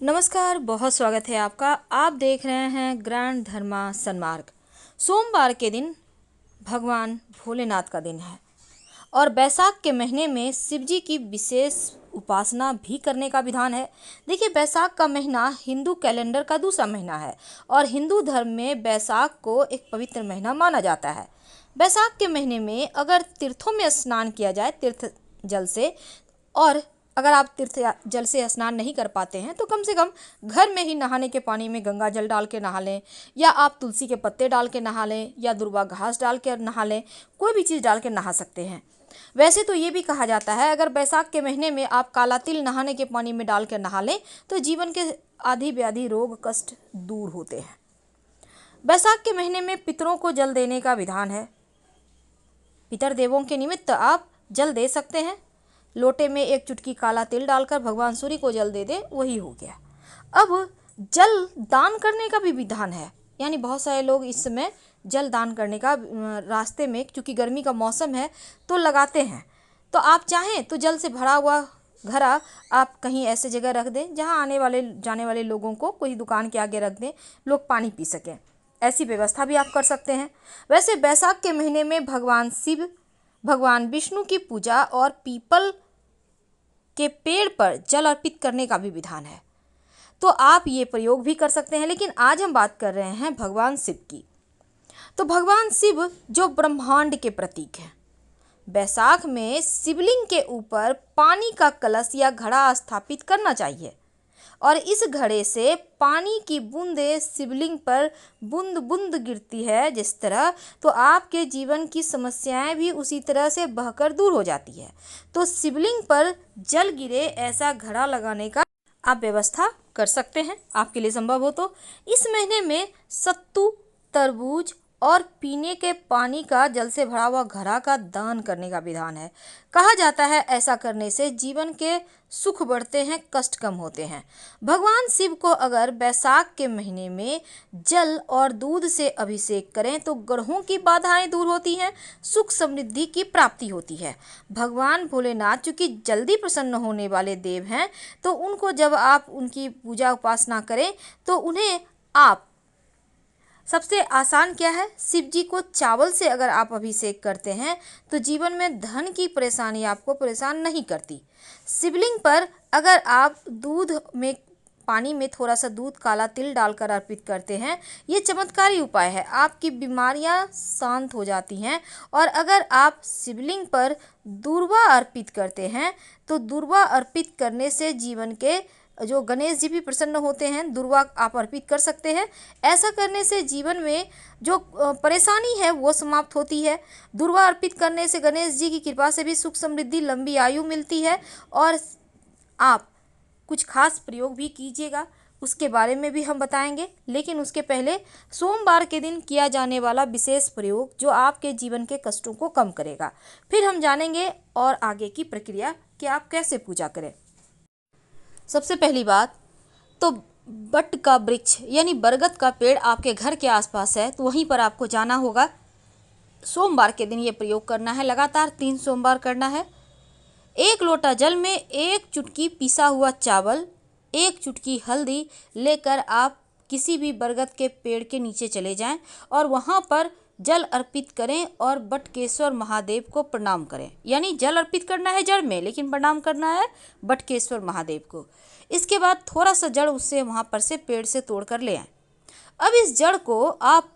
नमस्कार, बहुत स्वागत है आपका। आप देख रहे हैं ग्रैंड धर्मा सन्मार्ग। सोमवार के दिन भगवान भोलेनाथ का दिन है और बैसाख के महीने में शिव जी की विशेष उपासना भी करने का विधान है। देखिए, बैसाख का महीना हिंदू कैलेंडर का दूसरा महीना है और हिंदू धर्म में बैसाख को एक पवित्र महीना माना जाता है। बैसाख के महीने में अगर तीर्थों में स्नान किया जाए तीर्थ जल से, और अगर आप तीर्थ जल से स्नान नहीं कर पाते हैं तो कम से कम घर में ही नहाने के पानी में गंगा जल डाल के नहा लें, या आप तुलसी के पत्ते डाल के नहा लें, या दुर्वा घास डाल के नहा लें। कोई भी चीज़ डाल के नहा सकते हैं। वैसे तो ये भी कहा जाता है अगर बैसाख के महीने में आप काला तिल नहाने के पानी में डाल के नहा लें तो जीवन के आदि व्याधि रोग कष्ट दूर होते हैं। बैसाख के महीने में पितरों को जल देने का विधान है। पितर देवों के निमित्त आप जल दे सकते हैं। लोटे में एक चुटकी काला तिल डालकर भगवान सूर्य को जल दे दे, वही हो गया। अब जल दान करने का भी विधान है, यानी बहुत सारे लोग इस समय जल दान करने का रास्ते में, क्योंकि गर्मी का मौसम है, तो लगाते हैं। तो आप चाहें तो जल से भरा हुआ घड़ा आप कहीं ऐसे जगह रख दें जहां आने वाले जाने वाले लोगों को कोई दुकान के आगे रख दें, लोग पानी पी सकें। ऐसी व्यवस्था भी आप कर सकते हैं। वैसे बैसाख के महीने में भगवान शिव, भगवान विष्णु की पूजा और पीपल के पेड़ पर जल अर्पित करने का भी विधान है, तो आप ये प्रयोग भी कर सकते हैं। लेकिन आज हम बात कर रहे हैं भगवान शिव की। तो भगवान शिव जो ब्रह्मांड के प्रतीक हैं, बैसाख में शिवलिंग के ऊपर पानी का कलश या घड़ा स्थापित करना चाहिए और इस घड़े से पानी की बूंदें शिवलिंग पर बूंद बूंद गिरती है जिस तरह, तो आपके जीवन की समस्याएं भी उसी तरह से बहकर दूर हो जाती है। तो शिवलिंग पर जल गिरे ऐसा घड़ा लगाने का आप व्यवस्था कर सकते हैं, आपके लिए संभव हो तो। इस महीने में सत्तू, तरबूज और पीने के पानी का जल से भरा हुआ घड़ा का दान करने का विधान है। कहा जाता है ऐसा करने से जीवन के सुख बढ़ते हैं, कष्ट कम होते हैं। भगवान शिव को अगर बैसाख के महीने में जल और दूध से अभिषेक करें तो ग्रहों की बाधाएं दूर होती हैं, सुख समृद्धि की प्राप्ति होती है। भगवान भोलेनाथ चूँकि जल्दी प्रसन्न होने वाले देव हैं, तो उनको जब आप उनकी पूजा उपासना करें तो उन्हें आप सबसे आसान क्या है, शिव जी को चावल से अगर आप अभिषेक करते हैं तो जीवन में धन की परेशानी आपको परेशान नहीं करती। शिवलिंग पर अगर आप दूध में, पानी में थोड़ा सा दूध काला तिल डालकर अर्पित करते हैं, ये चमत्कारी उपाय है, आपकी बीमारियां शांत हो जाती हैं। और अगर आप शिवलिंग पर दूर्वा अर्पित करते हैं तो दूर्वा अर्पित करने से जीवन के जो गणेश जी भी प्रसन्न होते हैं, दुर्वा आप अर्पित कर सकते हैं। ऐसा करने से जीवन में जो परेशानी है वो समाप्त होती है। दुर्वा अर्पित करने से गणेश जी की कृपा से भी सुख समृद्धि लंबी आयु मिलती है। और आप कुछ खास प्रयोग भी कीजिएगा, उसके बारे में भी हम बताएंगे। लेकिन उसके पहले सोमवार के दिन किया जाने वाला विशेष प्रयोग जो आपके जीवन के कष्टों को कम करेगा, फिर हम जानेंगे और आगे की प्रक्रिया कि आप कैसे पूजा करें। सबसे पहली बात तो बट का वृक्ष यानी बरगद का पेड़ आपके घर के आसपास है तो वहीं पर आपको जाना होगा। सोमवार के दिन ये प्रयोग करना है, लगातार 3 सोमवार करना है। 1 लोटा जल में 1 चुटकी पिसा हुआ चावल, 1 चुटकी हल्दी लेकर आप किसी भी बरगद के पेड़ के नीचे चले जाएं और वहाँ पर जल अर्पित करें और बटकेश्वर महादेव को प्रणाम करें। यानी जल अर्पित करना है जड़ में, लेकिन प्रणाम करना है बटकेश्वर महादेव को। इसके बाद थोड़ा सा जड़ उससे वहाँ पर से पेड़ से तोड़ कर ले आएं। अब इस जड़ को आप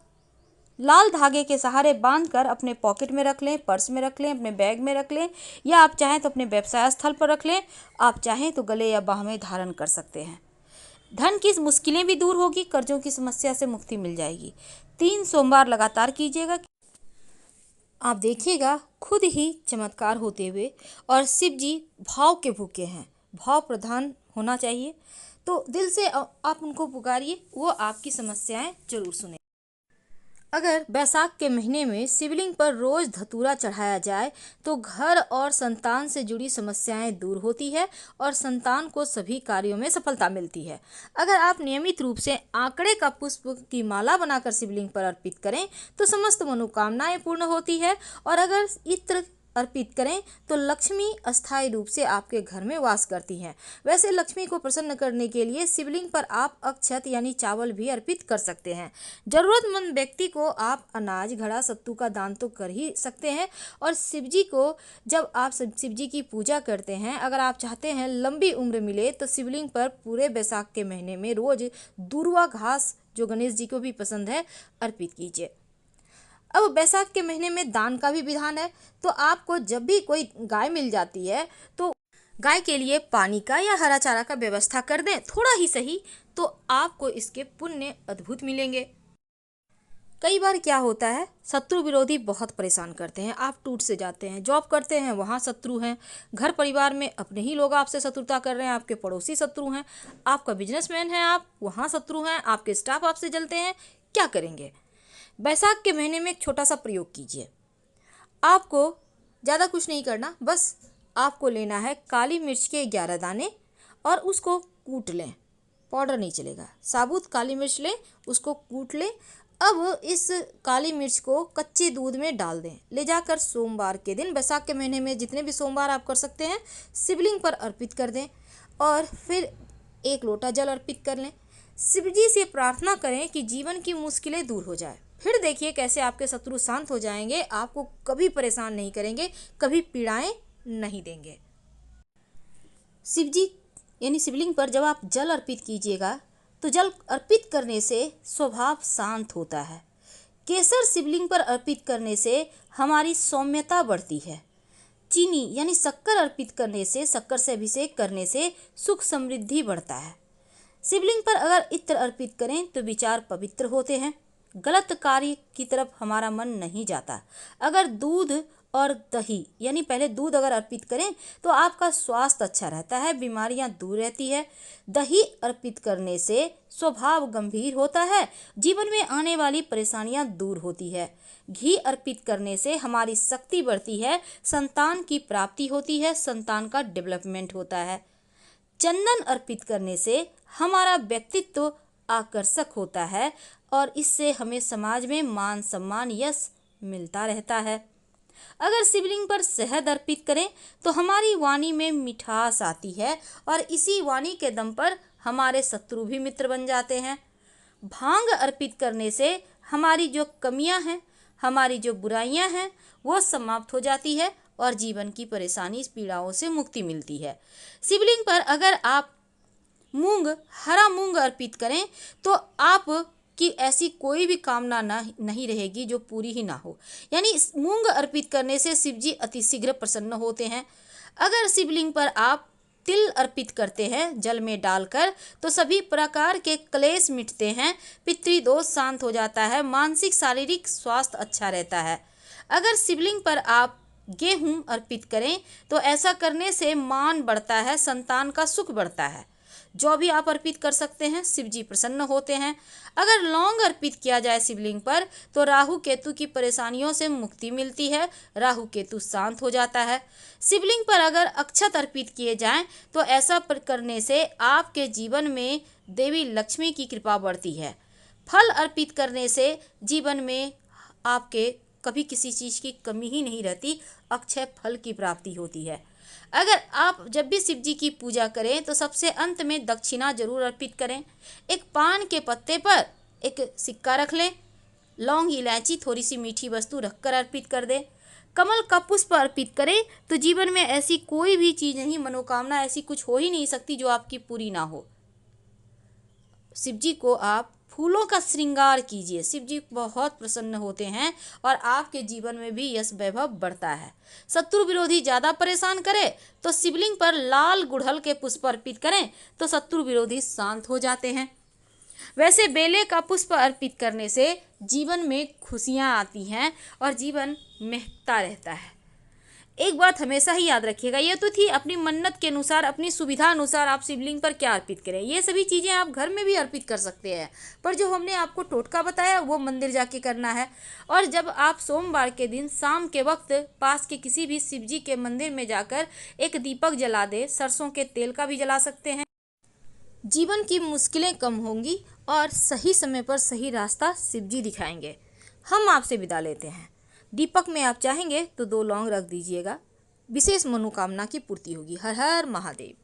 लाल धागे के सहारे बांधकर अपने पॉकेट में रख लें, पर्स में रख लें, अपने बैग में रख लें, या आप चाहें तो अपने व्यवसाय स्थल पर रख लें। आप चाहें तो गले या बाह में धारण कर सकते हैं। धन की मुश्किलें भी दूर होगी, कर्जों की समस्या से मुक्ति मिल जाएगी। 3 सोमवार लगातार कीजिएगा, आप देखिएगा खुद ही चमत्कार होते हुए। और शिव जी भाव के भूखे हैं, भाव प्रधान होना चाहिए, तो दिल से आप उनको पुकारिए, वो आपकी समस्याएं जरूर सुने। अगर बैसाख के महीने में शिवलिंग पर रोज धतूरा चढ़ाया जाए तो घर और संतान से जुड़ी समस्याएं दूर होती है और संतान को सभी कार्यों में सफलता मिलती है। अगर आप नियमित रूप से आंकड़े का पुष्प की माला बनाकर शिवलिंग पर अर्पित करें तो समस्त मनोकामनाएं पूर्ण होती है। और अगर इत्र अर्पित करें तो लक्ष्मी अस्थायी रूप से आपके घर में वास करती हैं। वैसे लक्ष्मी को प्रसन्न करने के लिए शिवलिंग पर आप अक्षत यानी चावल भी अर्पित कर सकते हैं। जरूरतमंद व्यक्ति को आप अनाज, घड़ा, सत्तू का दान तो कर ही सकते हैं। और शिव जी को जब आप शिव जी की पूजा करते हैं, अगर आप चाहते हैं लंबी उम्र मिले, तो शिवलिंग पर पूरे बैसाख के महीने में रोज दूर्वा घास, जो गणेश जी को भी पसंद है, अर्पित कीजिए। अब बैसाख के महीने में दान का भी विधान है। तो आपको जब भी कोई गाय मिल जाती है तो गाय के लिए पानी का या हरा चारा का व्यवस्था कर दें, थोड़ा ही सही, तो आपको इसके पुण्य अद्भुत मिलेंगे। कई बार क्या होता है, शत्रु विरोधी बहुत परेशान करते हैं, आप टूट से जाते हैं, जॉब करते हैं वहाँ शत्रु हैं, घर परिवार में अपने ही लोग आपसे शत्रुता कर रहे हैं, आपके पड़ोसी शत्रु हैं, आपका बिजनेसमैन है आप, वहाँ शत्रु हैं, आपके स्टाफ आपसे जलते हैं, क्या करेंगे? बैसाख के महीने में एक छोटा सा प्रयोग कीजिए। आपको ज़्यादा कुछ नहीं करना, बस आपको लेना है काली मिर्च के 11 दाने और उसको कूट लें। पाउडर नहीं चलेगा, साबुत काली मिर्च लें, उसको कूट लें। अब इस काली मिर्च को कच्चे दूध में डाल दें, ले जाकर सोमवार के दिन, बैसाख के महीने में जितने भी सोमवार आप कर सकते हैं, शिवलिंग पर अर्पित कर दें और फिर 1 लोटा जल अर्पित कर लें। शिव जी से प्रार्थना करें कि जीवन की मुश्किलें दूर हो जाए। फिर देखिए कैसे आपके शत्रु शांत हो जाएंगे, आपको कभी परेशान नहीं करेंगे, कभी पीड़ाएं नहीं देंगे। शिव जी यानी शिवलिंग पर जब आप जल अर्पित कीजिएगा तो जल अर्पित करने से स्वभाव शांत होता है। केसर शिवलिंग पर अर्पित करने से हमारी सौम्यता बढ़ती है। चीनी यानी शक्कर अर्पित करने से, शक्कर से अभिषेक करने से सुख समृद्धि बढ़ता है। शिवलिंग पर अगर इत्र अर्पित करें तो विचार पवित्र होते हैं, गलत कार्य की तरफ हमारा मन नहीं जाता। अगर दूध और दही यानी पहले दूध अगर अर्पित करें तो आपका स्वास्थ्य अच्छा रहता है, बीमारियां दूर रहती है। दही अर्पित करने से स्वभाव गंभीर होता है, जीवन में आने वाली परेशानियां दूर होती है। घी अर्पित करने से हमारी शक्ति बढ़ती है, संतान की प्राप्ति होती है, संतान का डेवलपमेंट होता है। चंदन अर्पित करने से हमारा व्यक्तित्व आकर्षक होता है और इससे हमें समाज में मान सम्मान, यश मिलता रहता है। अगर शिवलिंग पर शहद अर्पित करें तो हमारी वाणी में मिठास आती है और इसी वाणी के दम पर हमारे शत्रु भी मित्र बन जाते हैं। भांग अर्पित करने से हमारी जो कमियां हैं, हमारी जो बुराइयां हैं, वो समाप्त हो जाती है और जीवन की परेशानी, पीड़ाओं से मुक्ति मिलती है। शिवलिंग पर अगर आप हरा मूंग अर्पित करें तो आप कि ऐसी कोई भी कामना नहीं रहेगी जो पूरी ही ना हो। यानी मूंग अर्पित करने से शिव जी अतिशीघ्र प्रसन्न होते हैं। अगर शिवलिंग पर आप तिल अर्पित करते हैं जल में डालकर तो सभी प्रकार के क्लेश मिटते हैं, पितृदोष शांत हो जाता है, मानसिक शारीरिक स्वास्थ्य अच्छा रहता है। अगर शिवलिंग पर आप गेहूं अर्पित करें तो ऐसा करने से मान बढ़ता है, संतान का सुख बढ़ता है। जो भी आप अर्पित कर सकते हैं, शिव जी प्रसन्न होते हैं। अगर लौंग अर्पित किया जाए शिवलिंग पर तो राहु केतु की परेशानियों से मुक्ति मिलती है, राहु केतु शांत हो जाता है। शिवलिंग पर अगर अक्षत अर्पित किए जाएं तो ऐसा करने से आपके जीवन में देवी लक्ष्मी की कृपा बढ़ती है। फल अर्पित करने से जीवन में आपके कभी किसी चीज़ की कमी ही नहीं रहती, अक्षय फल की प्राप्ति होती है। अगर आप जब भी शिव जी की पूजा करें तो सबसे अंत में दक्षिणा जरूर अर्पित करें। एक पान के पत्ते पर एक सिक्का रख लें, लौंग, इलायची, थोड़ी सी मीठी वस्तु रखकर अर्पित कर दें। कमल का पुष्प अर्पित करें तो जीवन में ऐसी कोई भी चीज़ नहीं, मनोकामना ऐसी कुछ हो ही नहीं सकती जो आपकी पूरी ना हो। शिव जी को आप फूलों का श्रृंगार कीजिए, शिव जी बहुत प्रसन्न होते हैं और आपके जीवन में भी यश वैभव बढ़ता है। शत्रु विरोधी ज़्यादा परेशान करे तो शिवलिंग पर लाल गुड़हल के पुष्प अर्पित करें तो शत्रु विरोधी शांत हो जाते हैं। वैसे बेले का पुष्प अर्पित करने से जीवन में खुशियाँ आती हैं और जीवन महकता रहता है। एक बात हमेशा ही याद रखिएगा, ये तो थी अपनी मन्नत के अनुसार, अपनी सुविधा अनुसार आप शिवलिंग पर क्या अर्पित करें। ये सभी चीज़ें आप घर में भी अर्पित कर सकते हैं, पर जो हमने आपको टोटका बताया वो मंदिर जाके करना है। और जब आप सोमवार के दिन शाम के वक्त पास के किसी भी शिव जी के मंदिर में जाकर एक दीपक जला दे, सरसों के तेल का भी जला सकते हैं। जीवन की मुश्किलें कम होंगी और सही समय पर सही रास्ता शिव जी दिखाएंगे। हम आपसे विदा लेते हैं। दीपक में आप चाहेंगे तो 2 लौंग रख दीजिएगा। विशेष मनोकामना की पूर्ति होगी। हर हर महादेव।